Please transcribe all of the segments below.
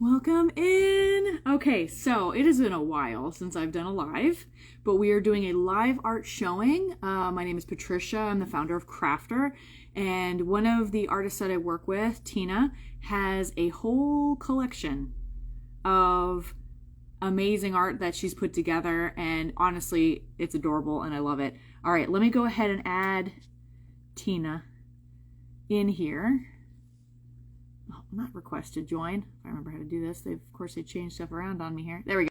Welcome in. Okay, so it has been a while since I've done a live, but we are doing a live art showing. My name is Patricia. I'm the founder of KRFTR, and one of the artists that I work with, Tina, has a whole collection of amazing art that she's put together, and honestly, it's adorable and I love it. All right, let me go ahead and add Tina in here. Oh, not request to join. If I remember how to do this. Of course, they changed stuff around on me here. There we go.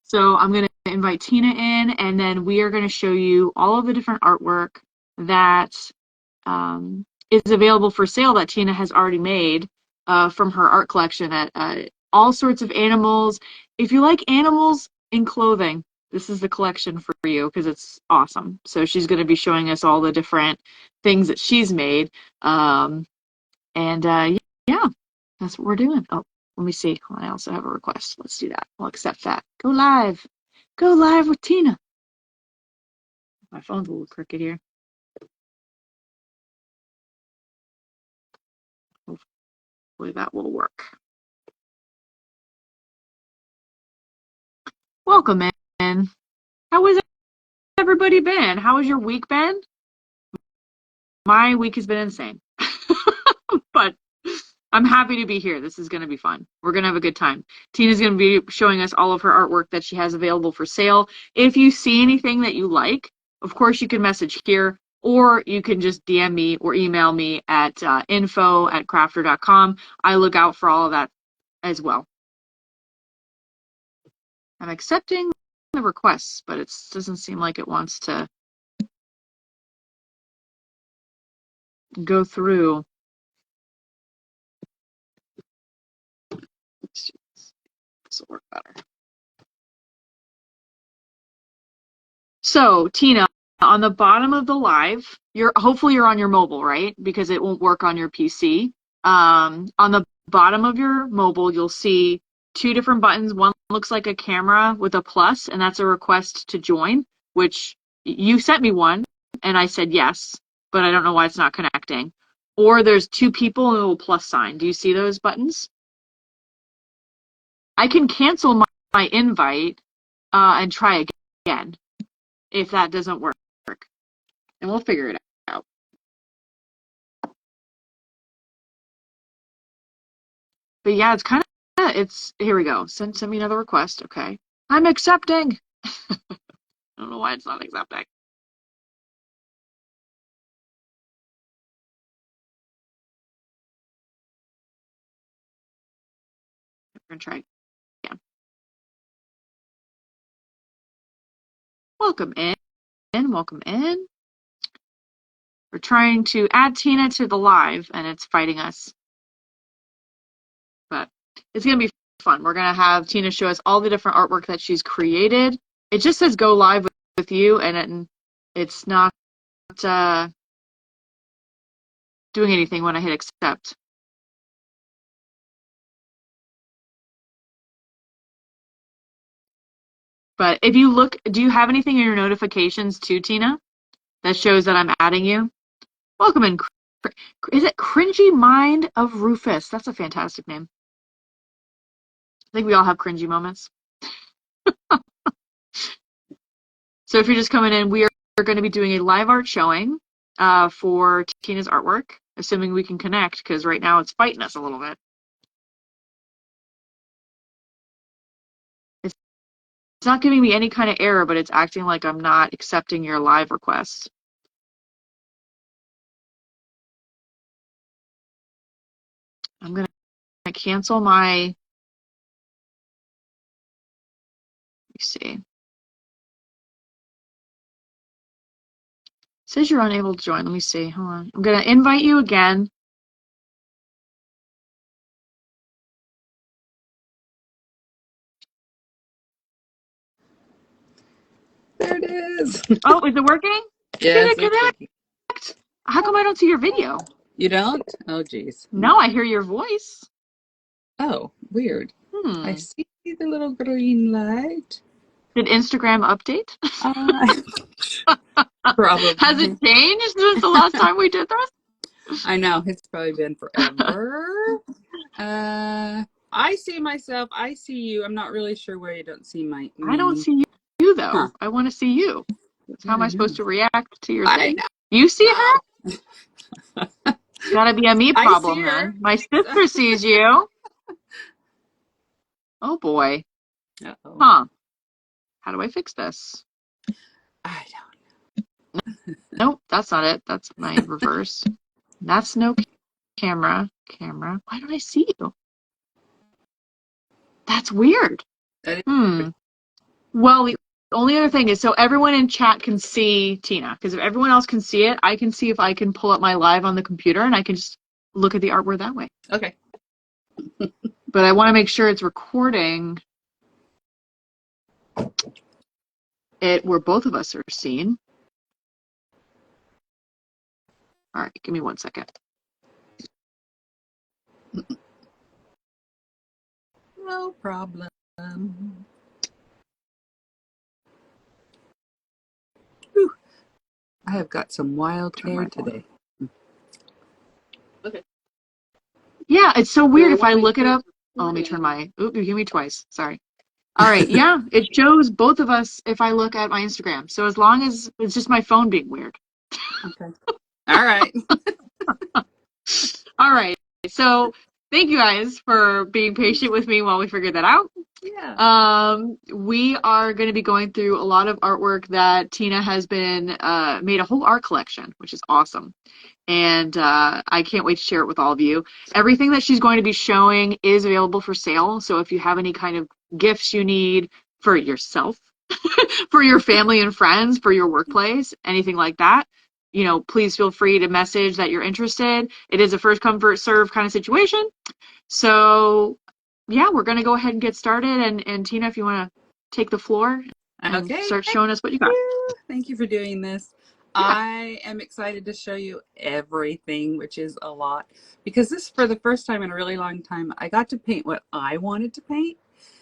So I'm going to invite Tina in, and then we are going to show you all of the different artwork that is available for sale that Tina has already made from her art collection at all sorts of animals. If you like animals in clothing, this is the collection for you because it's awesome. So she's going to be showing us all the different things that she's made. Yeah, that's what we're doing. Oh, let me see. I also have a request. Let's do that. I'll accept that. Go live. Go live with Tina. My phone's a little crooked here. Hopefully that will work. Welcome in. How has everybody been? How has your week been? My week has been insane. But I'm happy to be here. This is going to be fun. We're going to have a good time. Tina's going to be showing us all of her artwork that she has available for sale. If you see anything that you like, of course, you can message here, or you can just DM me or email me at info@krftr.com. I look out for all of that as well. I'm accepting the requests, but it doesn't seem like it wants to go through. This will work better. So, Tina, on the bottom of the live, hopefully you're on your mobile, right? Because it won't work on your PC. On the bottom of your mobile, you'll see two different buttons. One looks like a camera with a plus, and that's a request to join, which you sent me one, and I said yes, but I don't know why it's not connecting. Or there's two people and a little plus sign. Do you see those buttons? I can cancel my invite and try again if that doesn't work. And we'll figure it out. But yeah, here we go. Send me another request. Okay. I'm accepting. I don't know why it's not accepting. We're going to try again. Welcome in. Welcome in. We're trying to add Tina to the live, and it's fighting us. But it's going to be fun. We're going to have Tina show us all the different artwork that she's created. It just says go live with you, and it's not doing anything when I hit accept. But if you look, do you have anything in your notifications too, Tina, that shows that I'm adding you? Welcome in. Is it Cringy Mind of Rufus? That's a fantastic name. I think we all have cringy moments. So if you're just coming in, we are going to be doing a live art showing for Tina's artwork, assuming we can connect, because right now it's fighting us a little bit. It's not giving me any kind of error, but it's acting like I'm not accepting your live request. I'm going to cancel my, let me see. It says you're unable to join. Let me see. Hold on. I'm going to invite you again. There it is. Oh, is it working? Yes, Did it connect? How come I don't see your video? You don't? Oh, geez. No, I hear your voice. Oh, weird. I see the little green light. Did Instagram update? Probably. Has it changed since the last time we did this? I know. It's probably been forever. I I see myself. I see you. I'm not really sure where you don't see I don't me. see you Huh. though. I want to see you. Yeah, How am I I supposed know. to react to your I thing? You see her? know. It's gotta be a me I see problem her. then. My sister sees you. Oh boy. Uh-oh. Huh. How do I fix this? I Nope, that's not it. That's my reverse. That's no camera. Camera. Why don't I see you? That's weird. don't. Hmm. Well, the only other thing is so everyone in chat can see Tina, because if everyone else can see it, I can see if I can pull up my live on the computer and I can just look at the artwork that way. Okay. But I want to make sure it's recording it where both of us are seen. All right, give me 1 second. No problem. Whew. I have got some wild Turn hair my phone today. on. Okay. Yeah, it's so weird if I look it up. Oh, let me turn my. Oop, you hear me twice. Sorry. All right, yeah, it shows both of us if I look at my Instagram. So as long as it's just my phone being weird. Okay. All right. All right. So thank you guys for being patient with me while we figured that out. Yeah. We are going to be going through a lot of artwork that Tina has been made a whole art collection, which is awesome. And I can't wait to share it with all of you. Everything that she's going to be showing is available for sale. So if you have any kind of gifts you need for yourself, for your family and friends, for your workplace, anything like that, please feel free to message that you're interested. It is a first come, first serve kind of situation. So yeah, we're going to go ahead and get started. And Tina, if you want to take the floor and Okay. start Thank showing us what you got. you. Thank you for doing this. Yeah. I am excited to show you everything, which is a lot, because this, for the first time in a really long time, I got to paint what I wanted to paint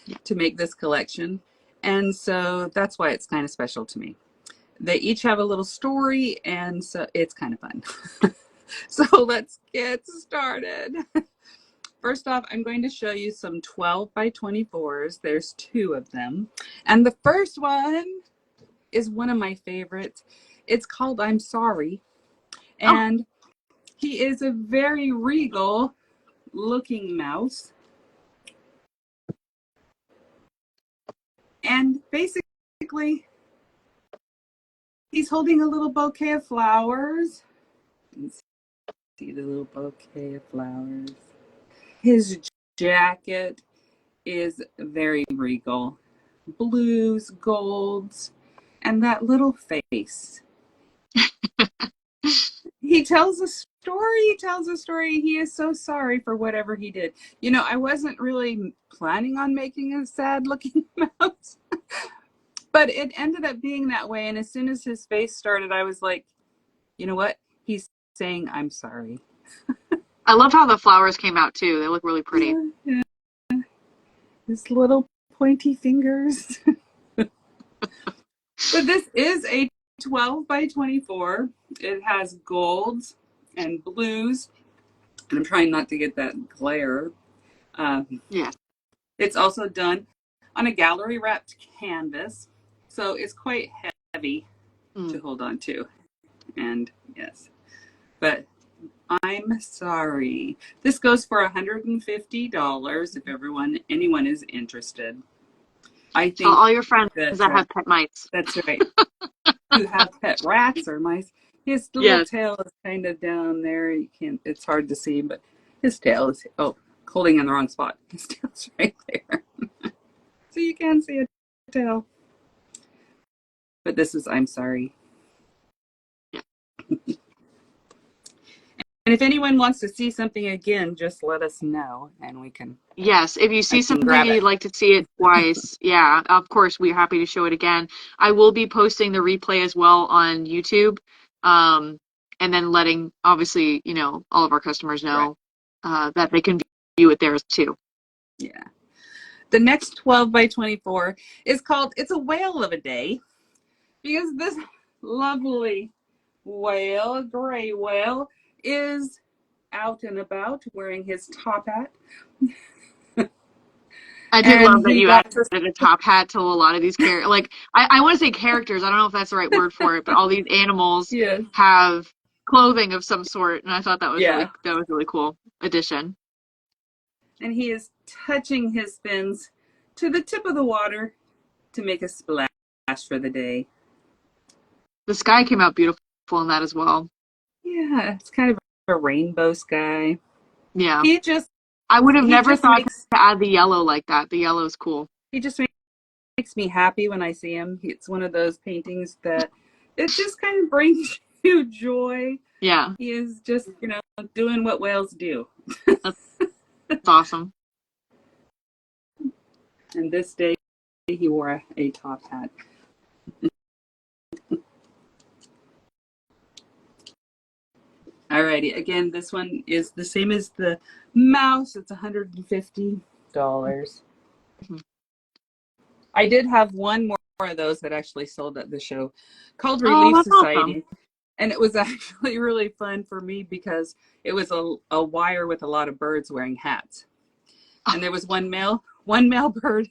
Yeah. to make this collection. And so that's why it's kind of special to me. They each have a little story, and so it's kind of fun. So let's get started. First off, I'm going to show you some 12 by 24s. There's two of them. And the first one is one of my favorites. It's called I'm Sorry. Oh, And he is a very regal looking mouse. And basically, he's holding a little bouquet of flowers. You can see the little bouquet of flowers. His jacket is very regal. Blues, golds, and that little face. He tells a story. He tells a story. He is so sorry for whatever he did. I wasn't really planning on making a sad looking mouse, but it ended up being that way. And as soon as his face started, I was like, you know what? He's saying, I'm sorry. I love how the flowers came out too. They look really pretty. Yeah, yeah. His little pointy fingers. But this is a 12 by 24. It has golds and blues. And I'm trying not to get that glare. Yeah. It's also done on a gallery wrapped canvas. So it's quite heavy to Mm. hold on to. And yes, but I'm sorry. This goes for $150 if anyone is interested. I Tell think all your friends that that have pet mice. that's right. You have pet rats or mice. His little Yes. tail is kind of down there. You can't. It's hard to see, but his tail is holding in the wrong spot. His tail's right there, so you can see a tail. But this is I'm sorry. Yeah. And if anyone wants to see something again, just let us know, and Yes. If you I see can something grab and it. you'd like to see it twice, yeah, of course, we're happy to show it again. I will be posting the replay as well on YouTube, and then letting, obviously, all of our customers Right. know that they can view it there too. Yeah. The next 12 by 24 is called It's a Whale of a Day, because this lovely whale, gray whale, is out and about wearing his top hat. I did and love that he you got added to a top hat to a lot of these characters. Like, I want to say characters. I don't know if that's the right word for it, but all these animals yeah, have clothing of some sort, and I thought yeah, that was really cool addition. and he is touching his fins to the tip of the water to make a splash for the day. The sky came out beautiful in that as well. Yeah, it's kind of a rainbow sky. Yeah. He just I would have he never just thought to makes add the yellow like that. The yellow is cool. he just makes me happy when I see him. It's one of those paintings that it just kind of brings you joy. Yeah. He is just, doing what whales do. That's awesome. And this day he wore a top hat. Alrighty, again, this one is the same as the mouse. It's $150. Mhm. I did have one more of those that actually sold at the show called Oh, Relief that's awesome. Society. And it was actually really fun for me because it was a wire with a lot of birds wearing hats. And there was one male bird,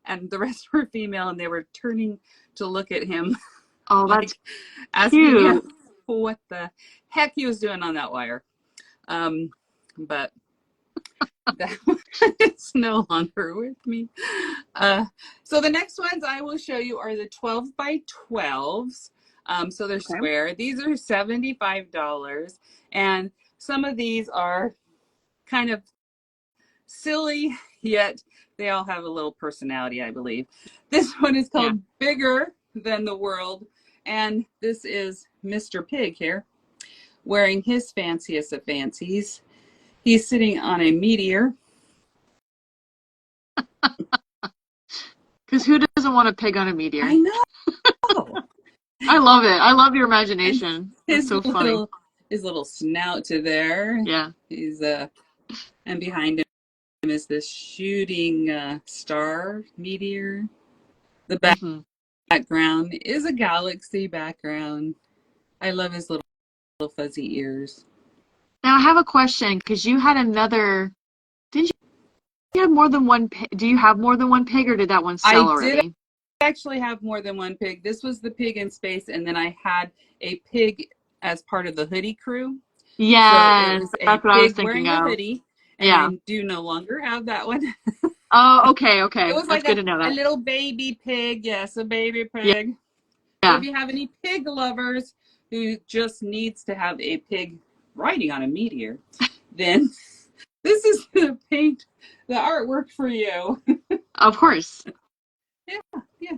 and the rest were female, and they were turning to look at him, Oh, that's like asking him cute. what the heck he was doing on that wire. But that one is no longer with me. So the next ones I will show you are the 12 by 12s. So they're Okay. square. These are $75. And some of these are kind of silly, yet they all have a little personality, I believe. This one is Yeah. called Bigger Than the World. And this is Mr. Pig here, wearing his fanciest of fancies. He's sitting on a meteor. Because who doesn't want a pig on a I meteor? know. I love it. I love your And imagination. That's his so funny. little snout to there. Yeah. He's and behind him is this shooting star meteor. The Hmm. background is a galaxy background. I love his little fuzzy ears. Now I have a question because you had another. Didn't you have more than one pig? Do you have more than one pig, or did that one I sell did already? actually have more than one pig. This was the pig in space, and then I had a pig as part of the hoodie crew. So it Yes, was a that's what I was pig thinking wearing a of. hoodie, and Yeah. I do no longer have that one. Oh, okay, It okay. was That's like good to know a that. little baby pig. Yes, a baby Yeah, pig. So if yeah. you have any pig lovers who just needs to have a pig riding on a meteor, then this is the artwork for you. Of course. Yeah, yeah.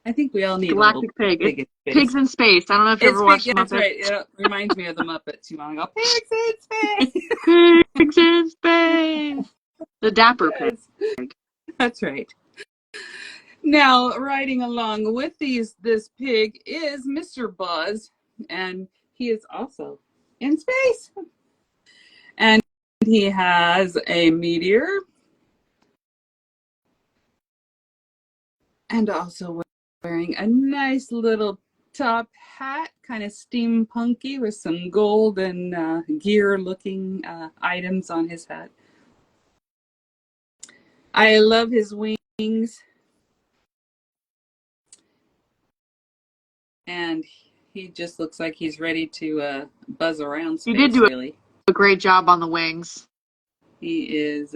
I think we all need a little Galactic Pig. It's pig in Pigs space. in Space. I don't know if you It's ever big. watched Yeah, that's Muppets. right. It reminds me of the Muppets. You want to go pigs in space? Pigs in Space. The Dapper Pig. Yes, that's right. Now, riding along with this pig is Mr. Buzz, and he is also in space. And he has a meteor and also wearing a nice little top hat, kind of steampunky with some gold and gear looking items on his hat. I love his wings, and he just looks like he's ready to buzz around You did space, do really. a great job on the wings. He is,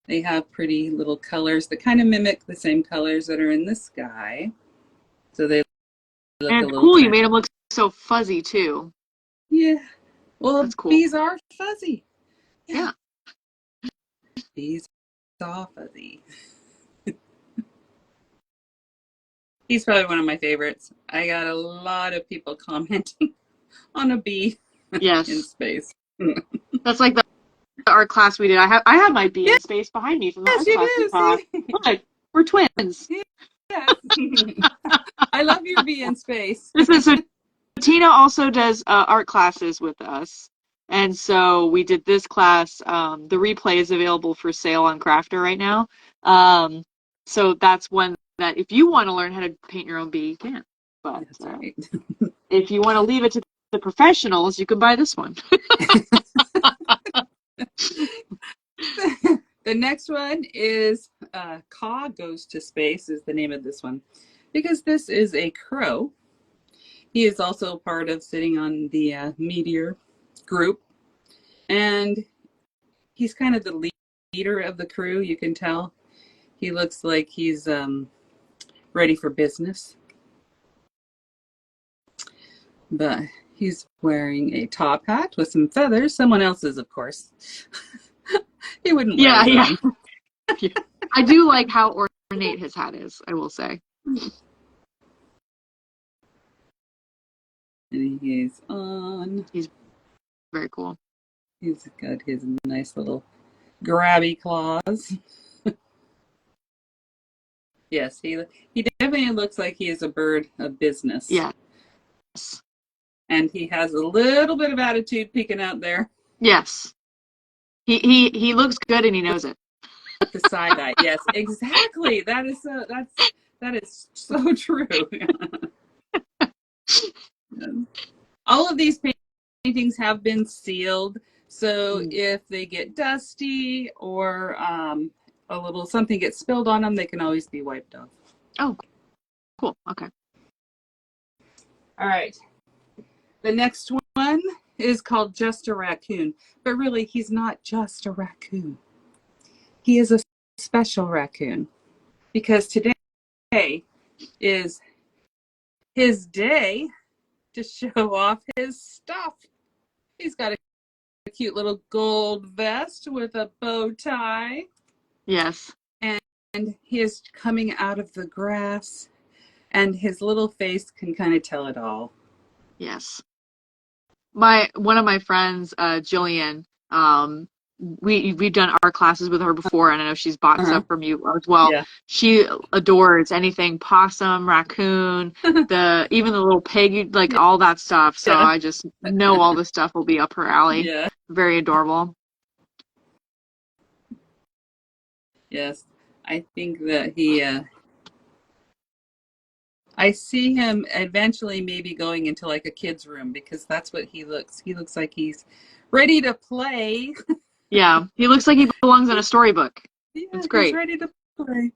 they have pretty little colors that kind of mimic the same colors that are in the sky. So they look And a it's little cool you kind made of, them look so fuzzy too. yeah. Well, That's cool. bees are fuzzy. Yeah, Yeah. bees are fuzzy. He's probably one of my favorites. I got a lot of people commenting on a bee in Yes. space. That's like the art class we did. I have my bee in space behind me from the Yes, art you class we do. taught. See? Look, we're twins. Yes. I love your bee in space. So Tina also does art classes with us. And so we did this class. The replay is available for sale on Crafter right now. So that's one that if you want to learn how to paint your own bee, you can. But That's right. if you want to leave it to the professionals, you can buy this one. The next one is Ka Goes to Space is the name of this one. Because this is a crow. He is also part of sitting on the meteor group. And he's kind of the leader of the crew, you can tell. He looks like he's ready for business. But he's wearing a top hat with some feathers. Someone else's, of course. He wouldn't wear his own. I do like how ornate his hat is, I will say. And he's on. He's very cool. He's got his nice little grabby claws. Yes, he definitely looks like he is a bird of business. Yes. And he has a little bit of attitude peeking out there. Yes. He looks good and he knows it. With the side eye. Yes, exactly. That is so true. All of these paintings have been sealed, so if they get dusty or a little something gets spilled on them, they can always be wiped off. Oh, cool. Okay. All right. The next one is called Just a Raccoon, but really he's not just a raccoon. He is a special raccoon because today is his day to show off his stuff. He's got a cute little gold vest with a bow tie. Yes. And he is coming out of the grass, and his little face can kind of tell it all. Yes. One of my friends, Jillian, we've done art classes with her before, and I know she's bought stuff from you as well. Yeah. She adores anything possum, raccoon, even the little pig, like all that stuff. So I just know all this stuff will be up her alley. Yeah. Very adorable. Yes. I think that I see him eventually maybe going into like a kid's room because that's what he looks. He looks like he's ready to play. Yeah, he looks like he belongs in a storybook. Yeah, it's great. He's ready to play.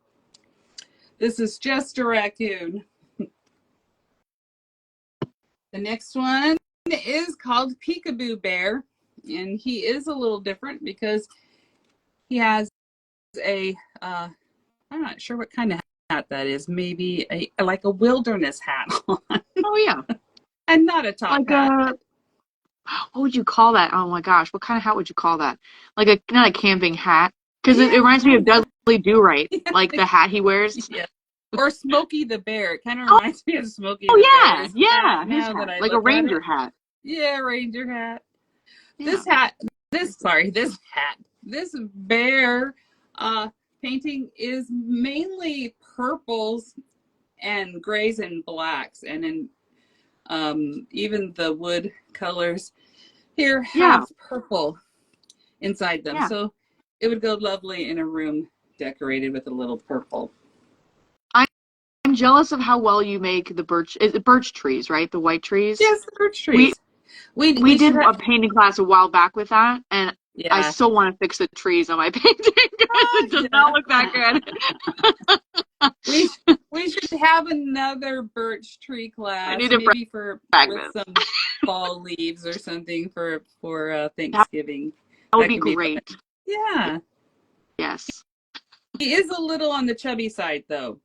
This is Just a Raccoon. The next one is called Peekaboo Bear, and he is a little different because he has I'm not sure what kind of hat that is. Maybe like a wilderness hat on. Oh yeah, and not a top hat. What would you call that? Oh my gosh, what kind of hat would you call that? Like not a camping hat, because it reminds me of Dudley Do-Right, like the hat he wears. Yeah. Or Smokey the Bear. It kind of reminds me of Smokey the Bear. Yeah, his hat. Like a ranger hat. Yeah, ranger hat. Yeah. This bear painting is mainly purples and grays and blacks, and in even the wood colors here have purple inside them. Yeah. So it would go lovely in a room decorated with a little purple. I'm jealous of how well you make the birch. Is it birch trees, right? The white trees. Yes, the birch trees. We did a painting class a while back with that, and I still want to fix the trees on my painting because it does not look that good. we should have another birch tree class. I need maybe with some fall leaves or something for Thanksgiving. That would be great. Yeah. Yes. He is a little on the chubby side though,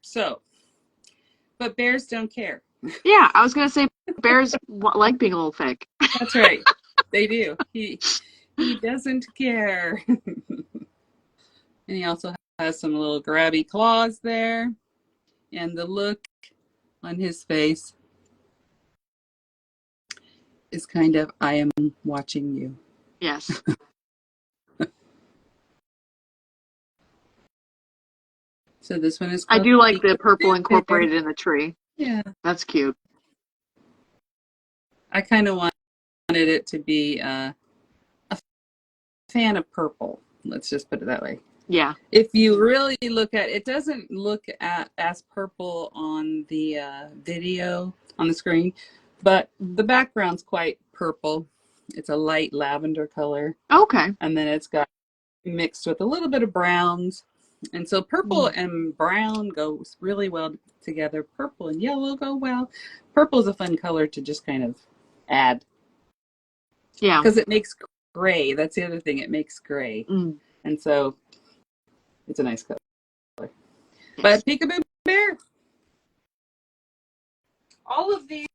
but bears don't care. Yeah, I was gonna say bears like being a little thick. That's right. They do. He doesn't care. And he also has some little grabby claws there. And the look on his face is kind of, I am watching you. Yes. So this one is I do like the purple incorporated in the tree. Yeah. That's cute. I kind of wanted it to be a fan of purple. Let's just put it that way. Yeah. If you really look at it, doesn't look as purple on the video on the screen, but the background's quite purple. It's a light lavender color. Okay. And then it's got mixed with a little bit of browns. And so purple and brown goes really well together. Purple and yellow go well. Purple is a fun color to just kind of add. Yeah. Because it makes gray. That's the other thing. It makes gray. And so it's a nice color. But Peekaboo Bear, all of these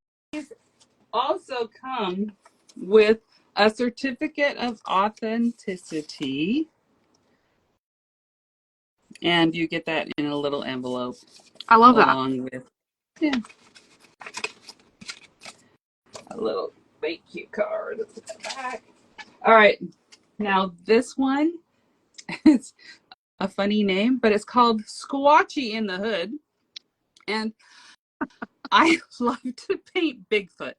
also come with a certificate of authenticity. And you get that in a little envelope. I love that. Along with a little thank you card at the back. All right. Now this one, it's a funny name, but it's called Squatchy in the Hood. And I love to paint Bigfoot.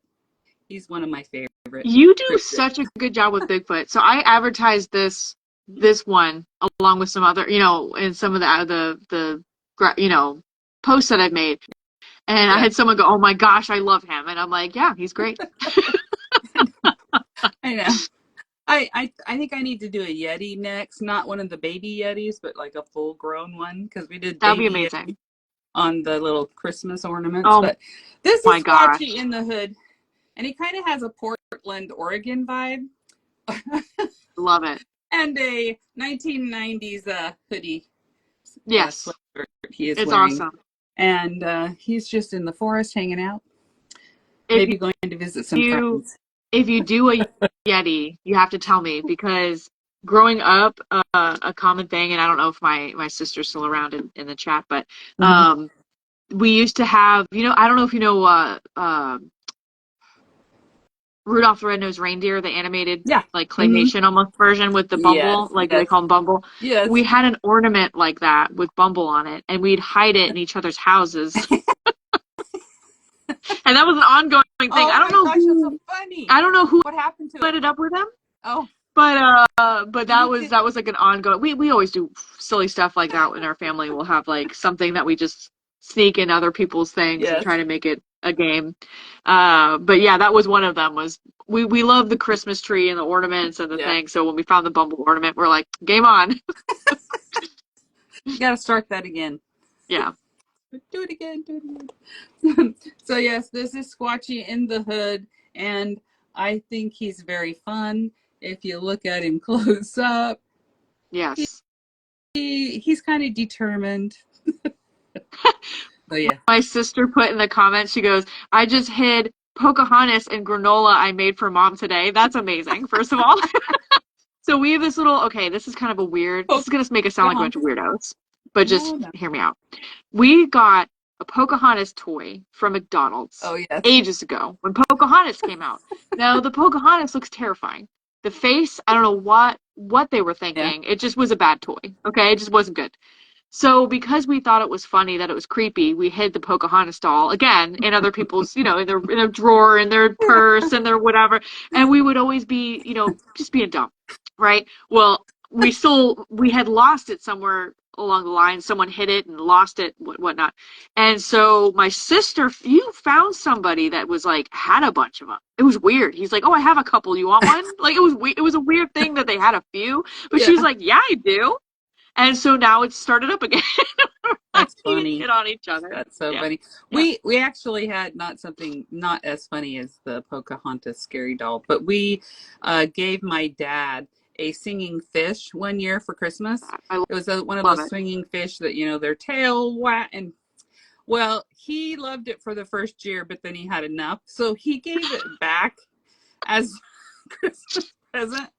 He's one of my favorite. You do such a good job with Bigfoot. So I advertised this one along with some other, in some of the posts that I've made. And I had someone go, "Oh my gosh, I love him." And I'm like, "Yeah, he's great." I know. I think I need to do a Yeti next, not one of the baby Yetis, but like a full grown one, because we did That'd be baby amazing. Yeti on the little Christmas ornaments. Oh but this my is gosh. Squatchy in the Hood, and he kind of has a Portland, Oregon vibe. Love it. And a 1990s hoodie. Yes. Sweatshirt he is it's wearing. Awesome. And he's just in the forest hanging out. Maybe going to visit some friends. If you do a Yeti, you have to tell me, because growing up, a common thing, and I don't know if my sister's still around in the chat, but we used to have, I don't know if you know Rudolph the Red-Nosed Reindeer, the animated like claymation almost version with the Bumble, they call him Bumble. Yes. We had an ornament like that with Bumble on it, and we'd hide it in each other's houses. And that was an ongoing thing. I don't know. Gosh, that's so funny. I don't know who what happened to ended up with him. Oh, but that was like an ongoing. We always do silly stuff like that in our family. We'll have like something that we just sneak in other people's things and try to make it a game. But yeah, that was one of them. Was we love the Christmas tree and the ornaments and the thing. So when we found the Bumble ornament, we're like, game on. You got to start that again. Yeah. Do it again. So yes, this is Squatchy in the Hood, and I think he's very fun. If you look at him close up, yes, he's kind of determined. But yeah, my sister put in the comments, she goes, "I just hid Pocahontas and granola I made for Mom today." That's amazing. First of all. So we have this little. Okay, this is kind of a weird. This is gonna make us sound like a bunch of weirdos, but just hear me out. We got a Pocahontas toy from McDonald's ages ago when Pocahontas came out. Now, the Pocahontas looks terrifying. The face, I don't know what they were thinking. It just was a bad toy, okay? It just wasn't good. So because we thought it was funny, that it was creepy, we hid the Pocahontas doll, again, in other people's, in their drawer, in their purse, and their whatever. And we would always be, just being dumb, right? Well, we had lost it somewhere along the line. Someone hid it and lost it, whatnot. And so my sister, you found somebody that was like, had a bunch of them. It was weird. He's like, "Oh, I have a couple. You want one?" Like, it was a weird thing that they had a few, but she was like, "Yeah, I do." And so now it's started up again. That's funny. Hit on each other. That's so funny. Yeah. We actually had not as funny as the Pocahontas scary doll, but we gave my dad a singing fish one year for Christmas. It was one of those swinging fish that, their tail and well, he loved it for the first year, but then he had enough. So he gave it back as a Christmas present.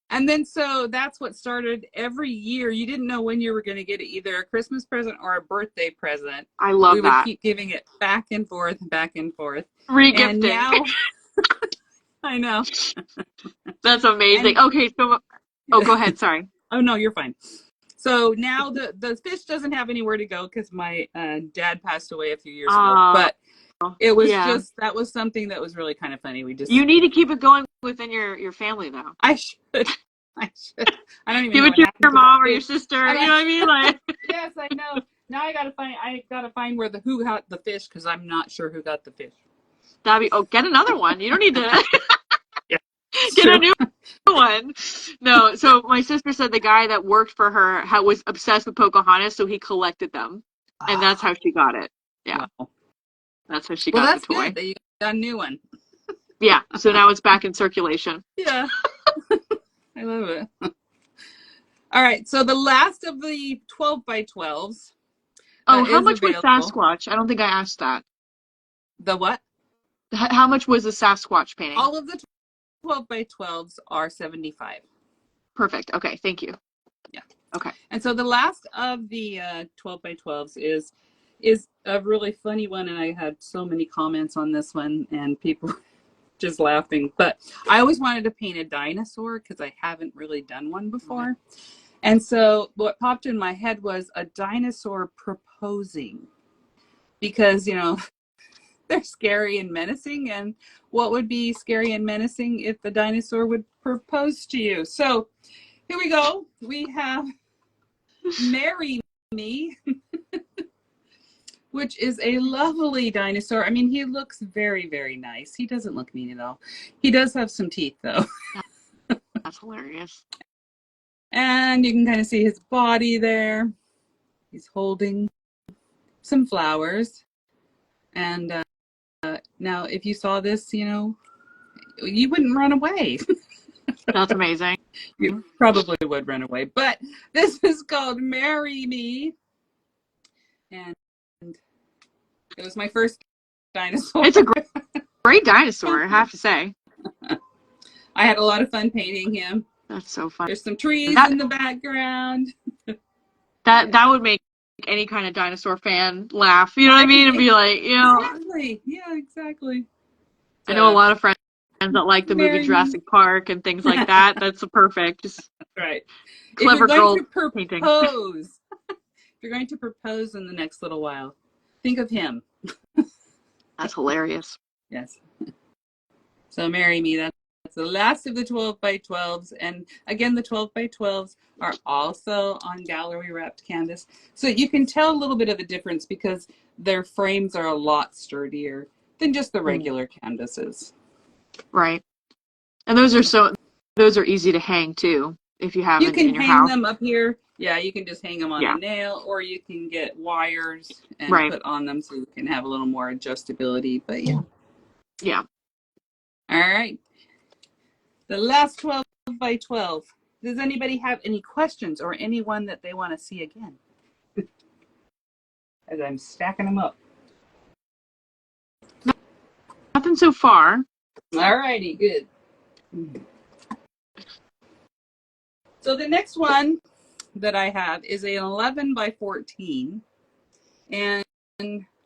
And then so that's what started every year. You didn't know when you were going to get it, either a Christmas present or a birthday present. I love that. We would keep giving it back and forth, back and forth. Regifting. And now, I know. That's amazing. Okay, so, go ahead. Sorry. Oh, no, you're fine. So now the fish doesn't have anywhere to go because my dad passed away a few years ago. But it was that was something that was really kind of funny. You need to keep it going within your family, though. I should. I don't even give know it to your mom or your sister. You know what I mean? Like, yes, I know. Now I gotta find where who got the fish, because I'm not sure who got the fish. Get another one. You don't need to. It's Get a true. new one. No, so my sister said the guy that worked for her was obsessed with Pocahontas, so he collected them, and that's how she got it. Yeah, Wow. that's how she Well, got the that's toy. good that you got a new one. Yeah, so now it's back in circulation. Yeah, I love it. All right, so the last of the 12 by 12s Oh, that how is much was available. Sasquatch? I don't think I asked that. The what? How much was the Sasquatch painting? All of the 12 by 12s are 75. Perfect. Okay, thank you. Yeah. Okay. And so the last of the 12 by 12s is a really funny one, and I had so many comments on this one, and people just laughing. But I always wanted to paint a dinosaur because I haven't really done one before. And so what popped in my head was a dinosaur proposing because, they're scary and menacing. And what would be scary and menacing if the dinosaur would propose to you? So here we go. We have Marry Me, which is a lovely dinosaur. I mean, he looks very, very nice. He doesn't look mean at all. He does have some teeth, though. That's hilarious. And you can kind of see his body there. He's holding some flowers. And now, if you saw this, you wouldn't run away. That's amazing. You probably would run away. But this is called Marry Me. And it was my first dinosaur. It's a great dinosaur, I have to say. I had a lot of fun painting him. That's so fun. There's some trees That in the background. that would make any kind of dinosaur fan laugh. You know what I mean? And be like, Exactly. Yeah, exactly. I know a So, lot of friends that like the movie Marry Me. Jurassic Park and things like that. That's a perfect, just Right. If you're clever going girl to painting. propose, if you're going to propose in the next little while, think of him. That's hilarious. Yes. So Marry Me, that's the last of the 12 by 12s. And again, the 12 by 12s are also on gallery wrapped canvas. So you can tell a little bit of a difference because their frames are a lot sturdier than just the regular canvases. Right. And those are easy to hang too, if you have You in can your hang house. them up here. Yeah, you can just hang them on a Yeah. nail, or you can get wires and Right. put on them so you can have a little more adjustability. But yeah. Yeah. All right. The last 12 by 12. Does anybody have any questions or anyone that they want to see again? As I'm stacking them up. Nothing so far. All righty, good. So the next one that I have is an 11 by 14. And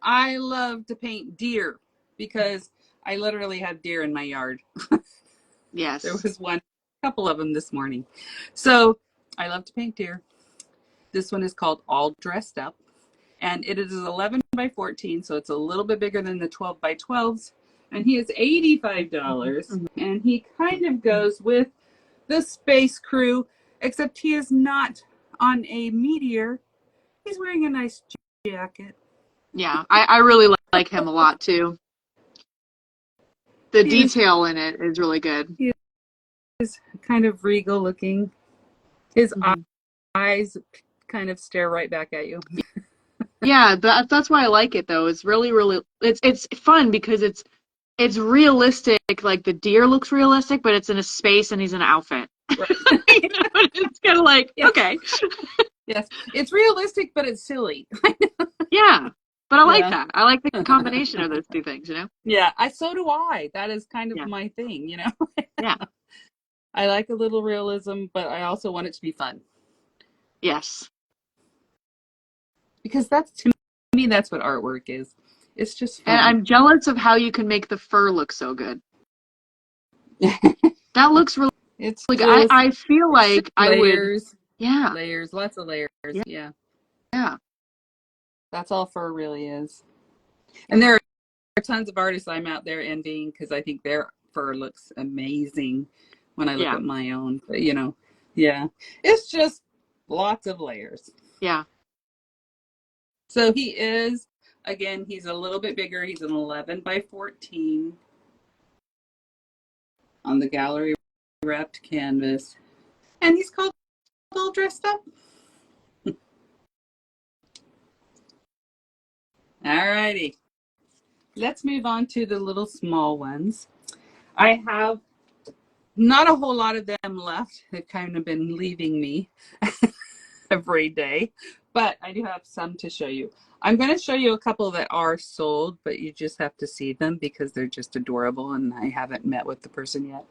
I love to paint deer because I literally have deer in my yard. Yes. There was a couple of them this morning. So I love to paint deer. This one is called All Dressed Up. And it is 11 by 14, so it's a little bit bigger than the 12 by 12s. And he is $85. And he kind of goes with the space crew, except he is not on a meteor. He's wearing a nice jacket. Yeah. I really like him a lot too. The He is, detail in it is really good. he is kind of regal looking. His eyes kind of stare right back at you. Yeah, that's why I like it though. It's really, really it's fun because it's realistic. Like the deer looks realistic, but it's in a space and he's in an outfit. Right. It's kind of like, Yes. okay. Yes. It's realistic, but it's silly. Yeah. But I like Yeah. that. I like the combination of those two things, Yeah. So do I. That is kind of Yeah. my thing, Yeah. I like a little realism, but I also want it to be fun. Yes. Because to me, that's what artwork is. It's just fun. And I'm jealous of how you can make the fur look so good. That looks really It's good. just, I feel like I would. layers. Yeah. Layers. Lots of layers. Yeah. Yeah. Yeah. That's all fur really is. And there are tons of artists I'm out there envying because I think their fur looks amazing when I look Yeah. at my own. But, yeah. It's just lots of layers. Yeah. So he's a little bit bigger. He's an 11 by 14 on the gallery wrapped canvas. And he's called all dressed up. All righty. Let's move on to the little small ones. I have not a whole lot of them left. They've kind of been leaving me every day, but I do have some to show you. I'm going to show you a couple that are sold, but you just have to see them because they're just adorable and I haven't met with the person yet.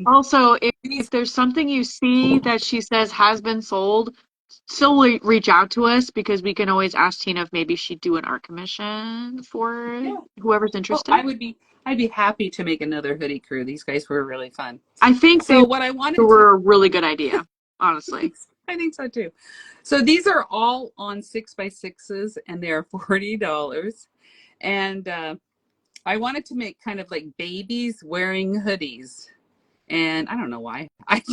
Also, if there's something you see that she says has been sold, still reach out to us because we can always ask Tina if maybe she'd do an art commission for whoever's interested. I'd be happy to make another hoodie crew. These guys were really fun. I think they were a really good idea, honestly. I think so too. So these are all on 6x6s and they're $40. And I wanted to make kind of like babies wearing hoodies. And I don't know why. I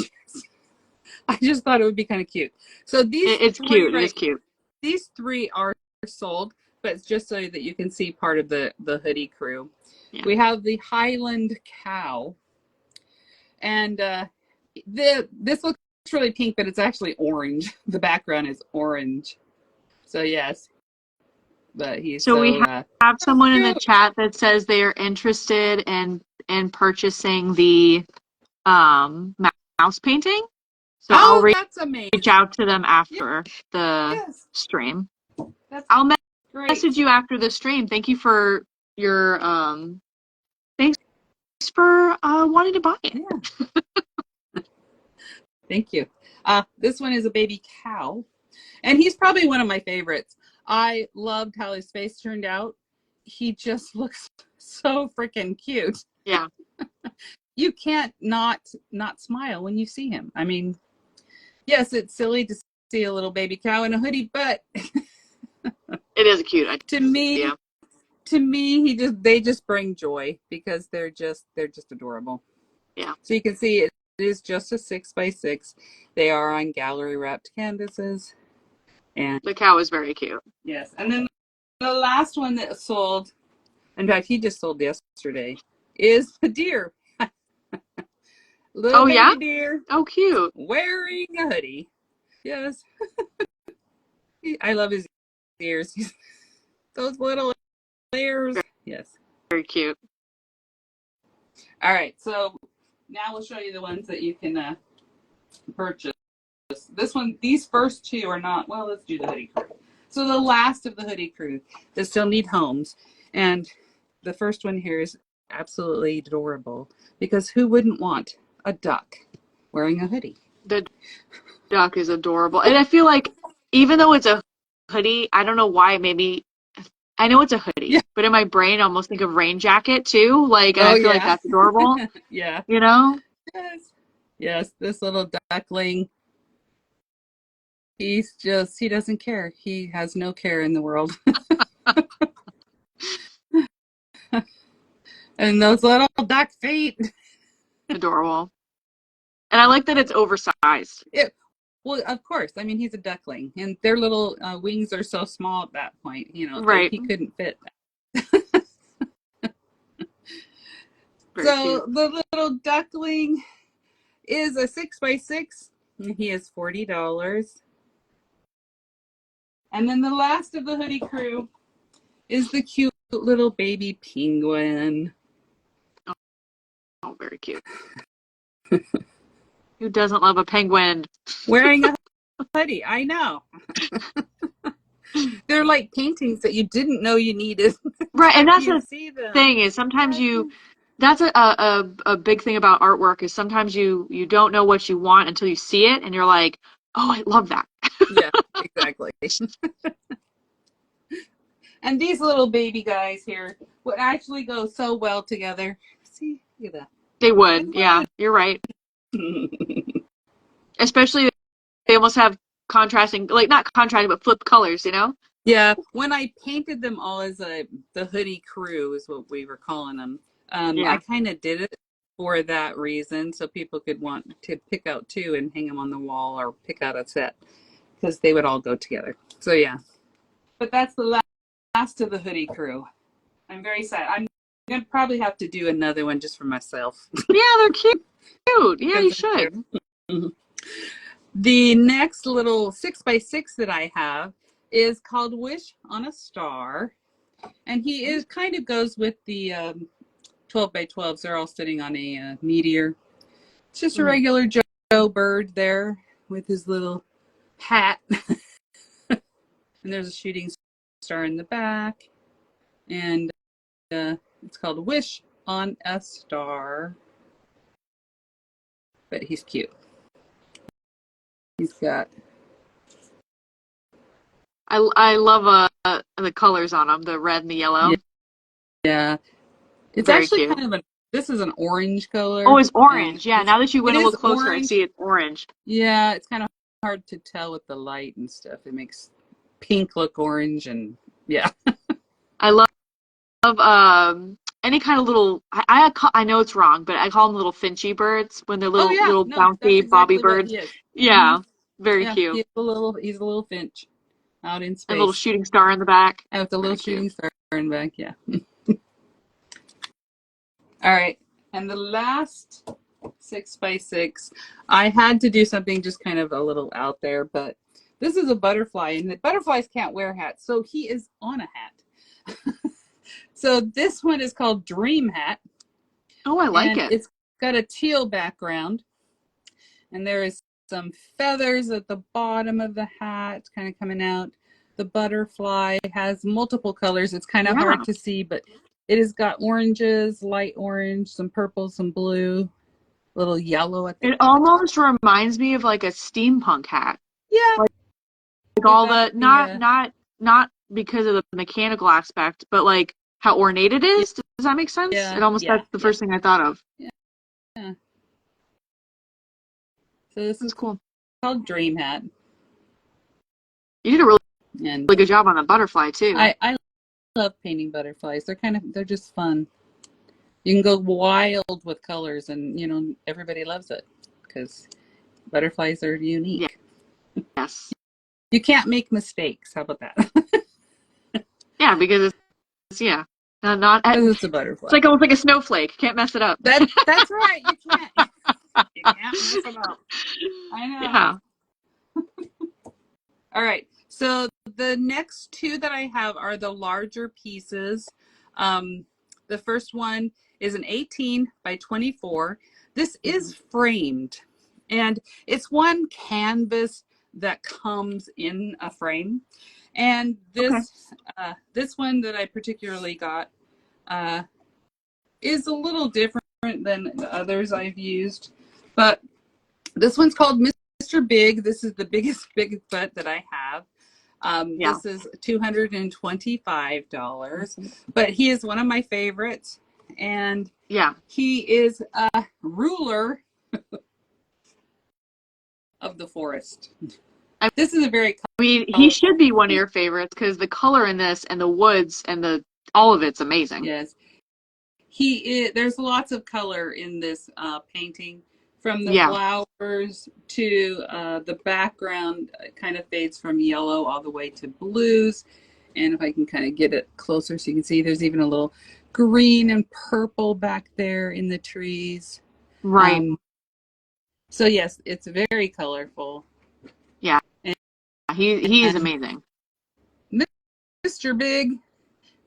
just thought it would be kind of cute. So it's cute. It is cute. These 3 are sold, but it's just so that you can see part of the hoodie crew. Yeah. We have the Highland cow. And this looks really pink, but it's actually orange. The background is orange. So yes. But he's so we have someone in the chat that says they are interested in purchasing the mouse painting. So I'll reach out to them after the stream. I'll message you after the stream. Thank you for your thanks for wanting to buy it. Yeah. Thank you. This one is a baby cow, and he's probably one of my favorites. I loved how his face turned out. He just looks so freaking cute. Yeah. You can't not smile when you see him. I mean, yes, it's silly to see a little baby cow in a hoodie, but it is cute. To me, they just bring joy because they're just adorable. Yeah. So you can see it is just a 6x6. They are on gallery wrapped canvases. And the cow is very cute. Yes. And then the last one that sold, in fact, he just sold yesterday, is the deer. Little baby deer. Oh, cute. Wearing a hoodie. Yes. I love his ears. Those little ears. Yes. Very cute. All right. So now we'll show you the ones that you can purchase. These first 2 are not, well, let's do the hoodie crew. So the last of the hoodie crew that still need homes. And the first one here is absolutely adorable because who wouldn't want a duck wearing a hoodie? The duck is adorable. And I feel like even though it's a hoodie, I don't know why, maybe I know it's a hoodie, but in my brain I almost think of rain jacket too. Like, and I feel like that's adorable. Yeah. You know? Yes, this little duckling. He doesn't care. He has no care in the world. And those little duck feet. Adorable. And I like that it's oversized. Well, of course. I mean, he's a duckling. And their little wings are so small at that point. You know, right. He couldn't fit. So cute. The little duckling is a 6x6. And he is $40. And then the last of the hoodie crew is the cute little baby penguin. Oh, very cute. Who doesn't love a penguin? Wearing a hoodie. I know. They're like paintings that you didn't know you needed. Right, and that's the thing is sometimes that's a big thing about artwork is sometimes you don't know what you want until you see it and you're like, oh, I love that. Yeah, exactly. And these little baby guys here would actually go so well together. See, look at that. They would, yeah, you're right. Especially they almost have contrasting, like not contrasting, but flipped colors, you know? Yeah, when I painted them all as the hoodie crew is what we were calling them. I kind of did it for that reason, so people could want to pick out 2 and hang them on the wall or pick out a set because they would all go together. So yeah, but that's the last of the hoodie crew. I'm very sad. I'm gonna probably have to do another one just for myself. Yeah, they're cute. Yeah, you Because they're should. cute. The next little 6x6 that I have is called Wish on a Star. And he is kind of goes with the 12x12s. They're all sitting on a meteor. It's just a regular Joe bird there with his little hat. And there's a shooting star in the back. And it's called Wish on a Star. But he's cute. He's got. I love the colors on them, the red and the yellow. Yeah. It's Very actually cute. kind of this is an orange Oh, color. it's orange. Yeah, now that you It went a is little closer, I orange. see it's orange. Yeah, it's kind of hard to tell with the light and stuff. It makes pink look orange and yeah. I love any kind of little. I know it's wrong, but I call them little Finchy birds when they're Oh little yeah, little no, that's bouncy bobby exactly what birds. he is. Yeah, very Yeah, cute. he's a little finch out in And a little space. shooting star in the back. Out with a little Very cute. shooting star in back, yeah. All right. And the last 6x6, I had to do something just kind of a little out there, but this is a butterfly, and the butterflies can't wear hats, so he is on a hat. So this one is called Dream Hat. Oh, I like And it. it's got a teal background, and there is some feathers at the bottom of the hat kind of coming out. The butterfly has multiple colors. It's kind of hard to see, but it has got oranges, light orange, some purple, some blue, a little yellow at the It almost reminds me of like a steampunk hat. yeah. Like Would all that the be not because of the mechanical aspect, but like how ornate it yeah, is. Does that make sense? yeah, It almost yeah, that's the yeah, first thing I thought of. yeah, yeah. So this That's is cool. called Dream Hat, You did a really, and really good job on the butterfly too. I love painting butterflies. They're just fun. You can go wild with colors, and everybody loves it because butterflies are Yeah. unique. Yes. You can't make mistakes. How about that? Yeah, because it's not Because it's a it's butterfly. like almost like a snowflake. Can't mess it up. That's right. You can't. You can't mess it up. I know. Yeah. All right. So the next two that I have are the larger pieces. The first one is an 18 by 24. This is framed, and it's one canvas that comes in a frame. And Okay. this one that I particularly got is a little different than the others I've used, but this one's called Mr. Big. This is the biggest Bigfoot that I have. Yeah. This is $225, but he is one of my favorites, and Yeah. he is a ruler of the forest. This is a very mean, he colorful should be one of piece. your favorites because the color in this and the woods and all of it's amazing. Yes, there's lots of color in this painting, from the Yeah. flowers to the background. Kind of fades from yellow all the way to blues. And if I can kind of get it closer so you can see, there's even a little green and purple back there in the trees. Right. So yes, it's very colorful. Yeah. He's And amazing. Mr. Big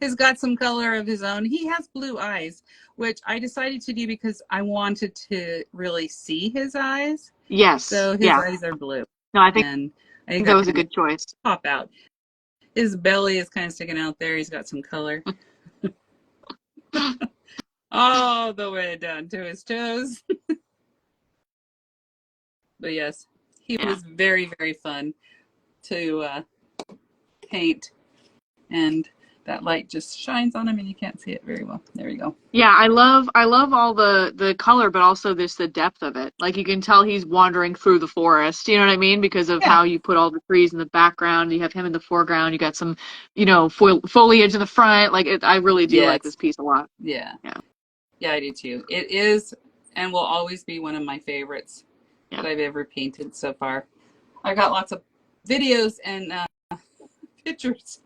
has got some color of his own. He has blue eyes, which I decided to do because I wanted to really see his eyes. Yes. So his Yeah. eyes are blue. No, I think that was a good choice. Pop out. His belly is kind of sticking out there. He's got some color. All the way down to his toes. But yes, he was very, very fun to paint. And that light just shines on him and you can't see it very well. There we go. Yeah, I love all the color, but also the depth of it. Like you can tell he's wandering through the forest. You know what I mean? Because of how you put all the trees in the background. You have him in the foreground. You got some, foliage in the front. Like I really do like this piece a lot. Yeah. Yeah. Yeah, I do too. It is and will always be one of my favorites that I've ever painted so far. I got lots of videos and pictures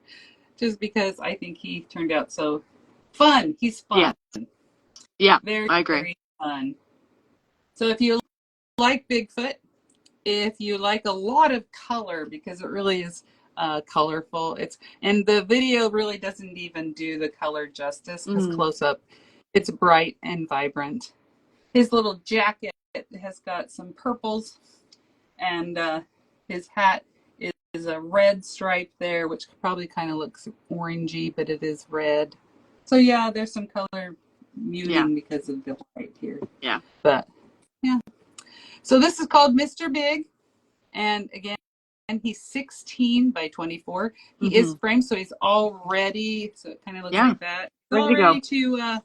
just because I think he turned out so fun. He's Yeah. fun. Yeah. Very, I agree. very fun. So if you like Bigfoot, if you like a lot of color, because it really is colorful, and the video really doesn't even do the color justice, because close up, it's bright and vibrant. His little jacket has got some purples, and his hat is a red stripe there, which probably kind of looks orangey, but it is red. So yeah, there's some color muting because of the white here. Yeah. But yeah. So this is called Mr. Big. And again, he's 16 by 24. He is framed, so he's all ready. So it kind of looks like that. He's all ready to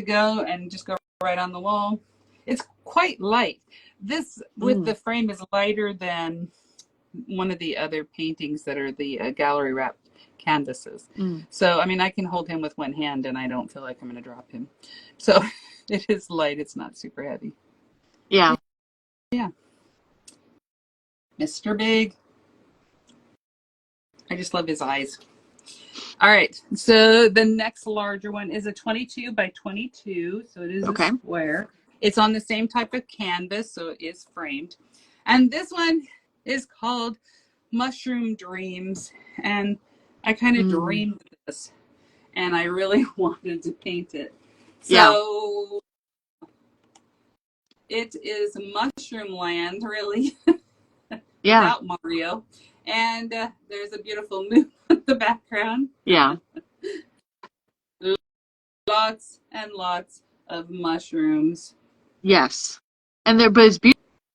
go and just go right on the wall. It's quite light. This with the frame is lighter than one of the other paintings that are the gallery wrapped canvases. So, I mean, I can hold him with one hand and I don't feel like I'm going to drop him. So it is light. It's not super heavy. Yeah. Yeah. Mr. Big. I just love his eyes. All right. So the next larger one is a 22 by 22. So it is a square. It's on the same type of canvas, so it is framed. And this one is called Mushroom Dreams. And I kind of dreamed this, and I really wanted to paint it. So it is Mushroom Land, really, without Mario. And there's a beautiful moon in the background. Yeah. Lots and lots of mushrooms. Yes. And but it's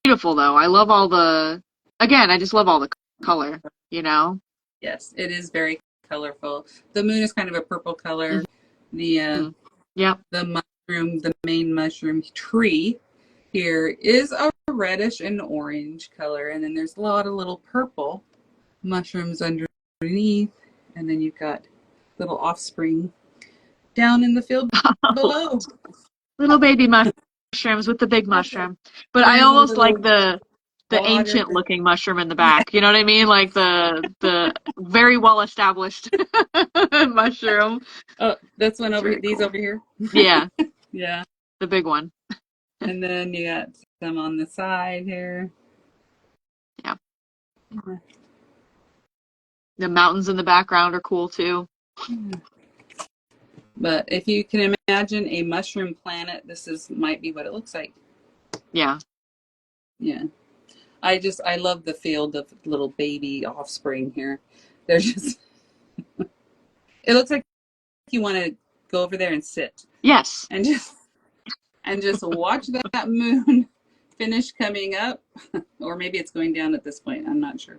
beautiful though. I love I just love all the color, you know? Yes, it is very colorful. The moon is kind of a purple color. The mushroom, the main mushroom tree here is a reddish and orange color. And then there's a lot of little purple mushrooms underneath. And then you've got little offspring down in the field below. Little baby mushrooms with the big mushroom. But I almost like the ancient looking mushroom in the back. You know what I mean? Like the very well established mushroom. Oh, that's one over here. These over here? Yeah. Yeah. The big one. And then you got some on the side here. Yeah. The mountains in the background are cool too. But if you can imagine a mushroom planet, might be what it looks like. Yeah. Yeah. I love the field of little baby offspring here. They're just, it looks like you want to go over there and sit. Yes. And just watch that moon finish coming up. Or maybe it's going down at this point. I'm not sure.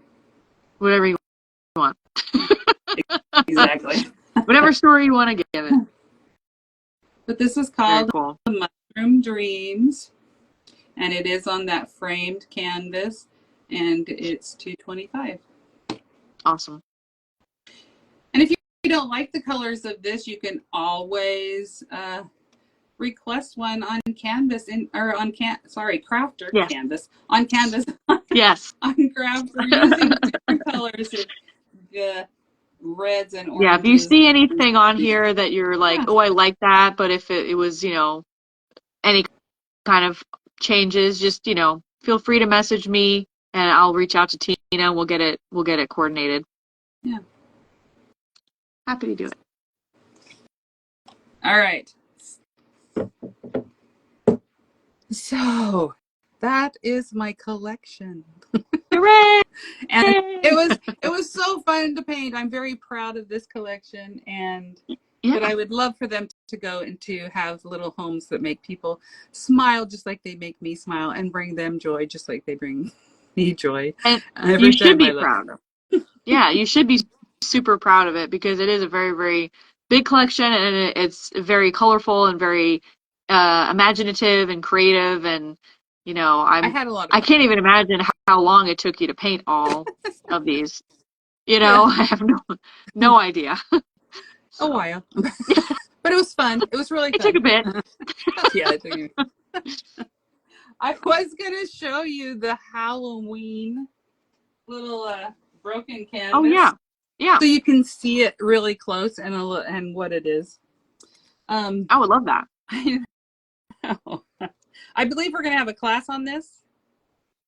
Whatever you want. Exactly. Whatever story you want to give it. But this is called Mushroom Dreams. And it is on that framed canvas. And it's $2.25. Awesome. And if you don't like the colors of this, you can always request one on Canvas Crafter Canvas on Canvas. Yes. On Crafter using different colors of the reds and oranges. Yeah, if you see anything on here that you're like, oh, I like that, but if it was, any kind of changes, just, feel free to message me and I'll reach out to Tina. We'll get it coordinated. Yeah. Happy to do it. All right. So that is my collection. Hooray! And it was so fun to paint. I'm very proud of this collection, but I would love for them to go and to have little homes that make people smile just like they make me smile, and bring them joy just like they bring me joy. And you should be proud of it. Yeah, you should be super proud of it, because it is a very, very big collection, and it's very colorful and very imaginative and creative, and I can't even imagine how long it took you to paint all of these. I have no idea. A while. But it was fun. It was really fun. It took a bit. Yeah, it took a bit. I was going to show you the Halloween little broken canvas. Oh, yeah. Yeah. So you can see it really close and what it is. Um, I would love that. I know. I believe we're going to have a class on this.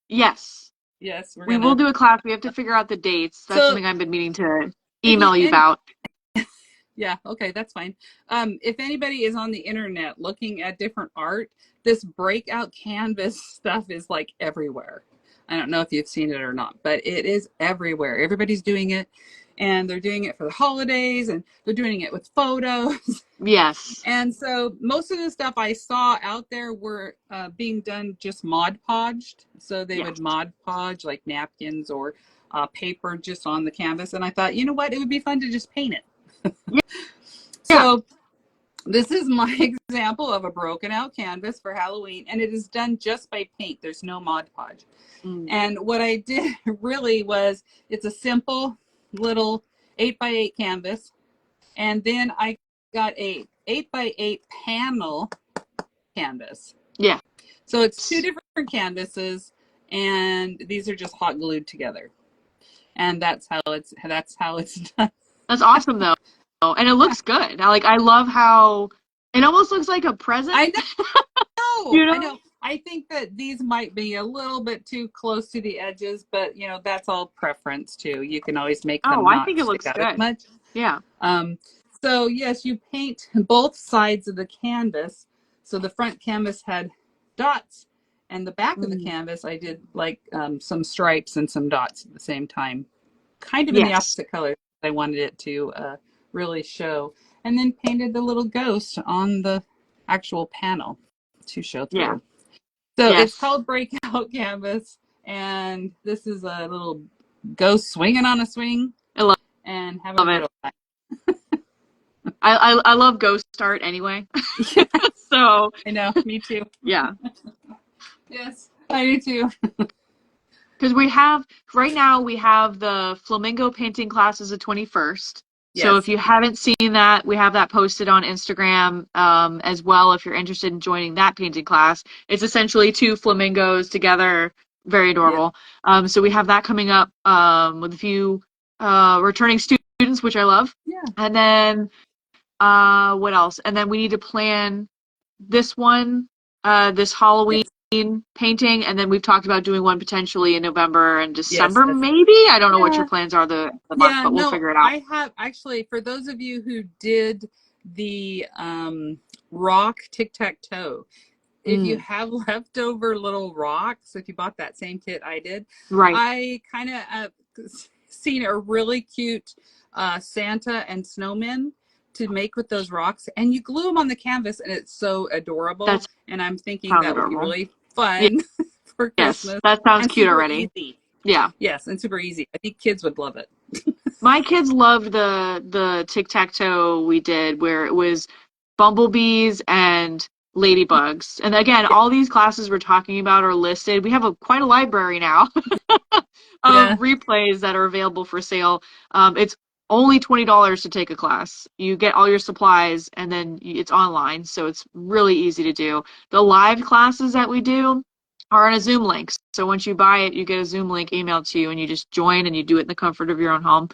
Yes, Yes, we're we going will to. do a class. We have to figure out the dates. That's So something I've been meaning to if you, email you and about. yeah, okay, that's fine. If anybody is on the internet looking at different art, this breakout canvas stuff is like everywhere. I don't know if you've seen it or not, but it is everywhere. Everybody's doing it, and they're doing it for the holidays, and they're doing it with photos. Yes. And so most of the stuff I saw out there were being done just Mod Podged. So they Yes. would Mod Podge like napkins or paper just on the canvas. And I thought, you know what, it would be fun to just paint it. Yeah. So this is my example of a broken out canvas for Halloween, and it is done just by paint. There's no Mod Podge. Mm. And what I did really was, it's a simple little 8x8 canvas. And then I got a 8x8 panel canvas. Yeah. So it's two different canvases, and these are just hot glued together. And that's how it's done. That's awesome though. And it Yeah. looks good. I love how it almost looks like a present, I know. you I know? know. I think that these might be a little bit too close to the edges, but that's all preference too. You can always make Oh, them I not think it stick looks out as good. much. Yeah. Um, so yes, you paint both sides of the canvas. So the front canvas had dots, and the back of the Mm. canvas I did like some stripes and some dots at the same time, kind of in the Yes. opposite color. I wanted it to really show, and then painted the little ghost on the actual panel to show Yeah. through. So it's Yes. called Breakout Canvas, and this is a little ghost swinging on a swing I love and having a it. good old time. I love ghost art anyway. Yeah, So, I know. Me too. yeah. Yes, I do too. Because right now we have the flamingo painting class is the 21st. So if Yes. you haven't seen that, we have that posted on Instagram as well if you're interested in joining that painting class. It's essentially two flamingos together, very Yeah. adorable. So we have that coming up with a few returning students, which I love. Yeah. And then what else? And then we need to plan this one, this Halloween Yes. painting, and then we've talked about doing one potentially in November and Yes. December, maybe. I don't know what your Yeah. plans are the month, Yeah. but we'll No, figure it out. I have actually, for those of you who did the rock tic tac toe, if you Mm, have leftover little rocks, if you bought that same kit I did, right. I kind of seen a really cute Santa and snowmen to make with those rocks, and you glue them on the canvas, and it's so adorable. That And I'm thinking sounds that would be adorable. really fun for Yes, Christmas that sounds and cute super already. easy. Yeah. Yes, and super easy. I think kids would love it. My kids loved the tic-tac-toe we did where it was bumblebees and ladybugs. And again, Yeah. all these classes we're talking about are listed. We have quite a library now of Yeah. replays that are available for sale. It's only $20 to take a class. You get all your supplies and then it's online, so it's really easy to do. The live classes that we do are on a Zoom link. So once you buy it, you get a Zoom link emailed to you and you just join and you do it in the comfort of your own home.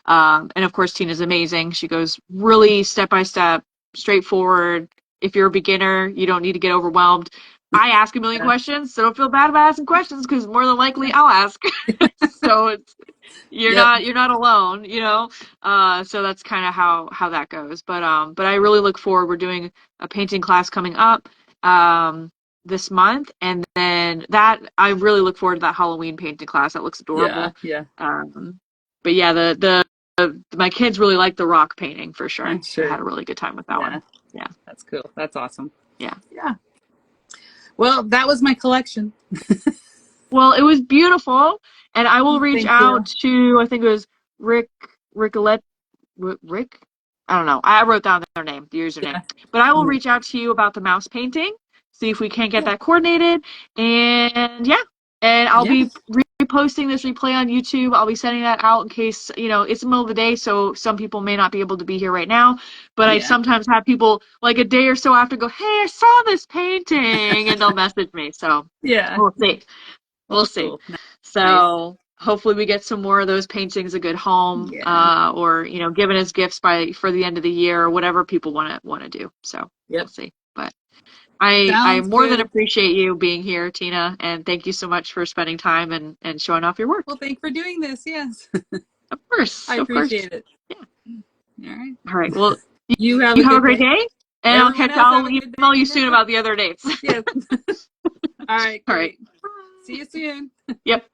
And of course, Tina's amazing. She goes really step by step, straightforward. If you're a beginner, you don't need to get overwhelmed. I ask a million Yeah. questions, so don't feel bad about asking questions because more than likely I'll ask. So it's Yep. you're not alone, you know. So that's kind of how that goes. But I really look forward. We're doing a painting class coming up this month, and then that I really look forward to that Halloween painting class. That looks Yeah. adorable. Yeah. But yeah, my kids really like the rock painting for sure. I'm They sure. had a really good time with that Yeah. one. Yeah, That's cool. That's awesome. yeah. Yeah. Well, that was my collection. Well, it was beautiful, and I will reach Thank you. out to I think it was Rick Ricolette Rick. I don't know. I wrote down their name, the username, Yeah. but I will Mhm. reach out to you about the mouse painting. See if we can't get Yeah. that coordinated, and yeah, and I'll Yeah. be reposting this replay on YouTube. I'll be sending that out in case it's the middle of the day, so some people may not be able to be here right now. But I Yeah. sometimes have people like a day or so after go, "Hey, I saw this painting," and they'll message me. So Yeah. we'll see. We'll Oh, see. cool. Nice. So, hopefully we get some more of those paintings a good home, Yeah. or given as gifts for the end of the year, or whatever people want to do. So we'll Yep. see. But I Sounds more than good. appreciate you being here, Tina, and thank you so much for spending time and showing off your work. Well, thanks for doing this. Yes. Of I course, of course. appreciate it. Yeah. All right. All right. Well, You have you a have a good great day. day, and Everyone else I'll have a good email day. you soon about the other dates. Yes. All right, All right. great. See you soon. Yep.